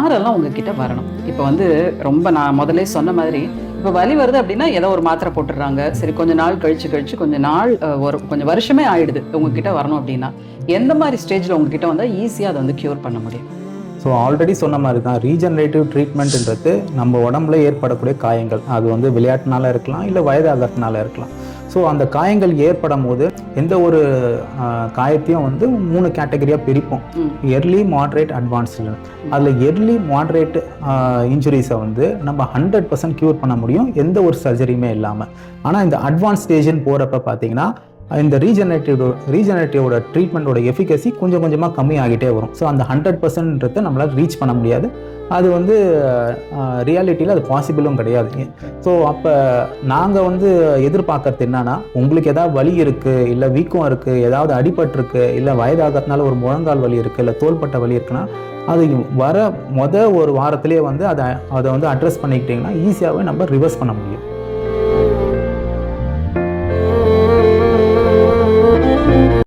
யாரெல்லாம் உங்ககிட்ட வரணும்? இப்போ வந்து ரொம்ப நான் முதல்லே சொன்ன மாதிரி, இப்போ வலி வருது அப்படின்னா ஏதோ ஒரு மாத்திரை போட்டுடுறாங்க. சரி கொஞ்ச நாள் கழிச்சு கொஞ்ச நாள் கொஞ்சம் வருஷமே ஆயிடுது உங்ககிட்ட வரணும் அப்படின்னா, எந்த மாதிரி ஸ்டேஜ்ல உங்ககிட்ட வந்தா ஈஸியா அதை வந்து கியூர் பண்ண முடியும்? ஸோ ஆல்ரெடி சொன்ன மாதிரி தான் ரீஜெனரேட்டிவ் ட்ரீட்மெண்ட்ன்றது நம்ம உடம்புல ஏற்படக்கூடிய காயங்கள். அது வந்து விளையாட்டுனால இருக்கலாம், இல்லை வயதாகிறதுனால இருக்கலாம். ஸோ அந்த காயங்கள் ஏற்படும் போது எந்த ஒரு காயத்தையும் வந்து 3 கேட்டகரியாக பிரிப்போம். Early, moderate, advanced. அதில் எர்லி மாட்ரேட் இன்ஜுரிஸை வந்து நம்ம 100% க்யூர் பண்ண முடியும் எந்த ஒரு சர்ஜரியுமே இல்லாமல். ஆனால் இந்த அட்வான்ஸ் ஸ்டேஜ்னு போகிறப்ப பார்த்தீங்கன்னா இந்த ரீஜெனரேட்டிவோட ட்ரீட்மெண்ட்டோட எஃபிகசி கொஞ்சம் கொஞ்சமாக கம்மியாகிட்டே வரும். ஸோ அந்த 100%ன்றதை நம்மளால் ரீச் பண்ண முடியாது. அது வந்து ரியாலிட்டியில் அது பாசிபிளும் கிடையாது. ஸோ அப்போ நாங்கள் வந்து எதிர்பார்க்கறது என்னன்னா, உங்களுக்கு ஏதாவது வலி இருக்குது, இல்லை வீக்கம் இருக்குது, ஏதாவது அடிபட்டிருக்கு, இல்லை வயதாகிறதுனால ஒரு முழங்கால் வலி இருக்குது, இல்லை தோள்பட்ட வலி இருக்குன்னா அது வர ஒரு வாரத்திலே வந்து அதை வந்து அட்ரஸ் பண்ணிக்கிட்டிங்கன்னா ஈஸியாகவே நம்ம ரிவர்ஸ் பண்ண முடியும்.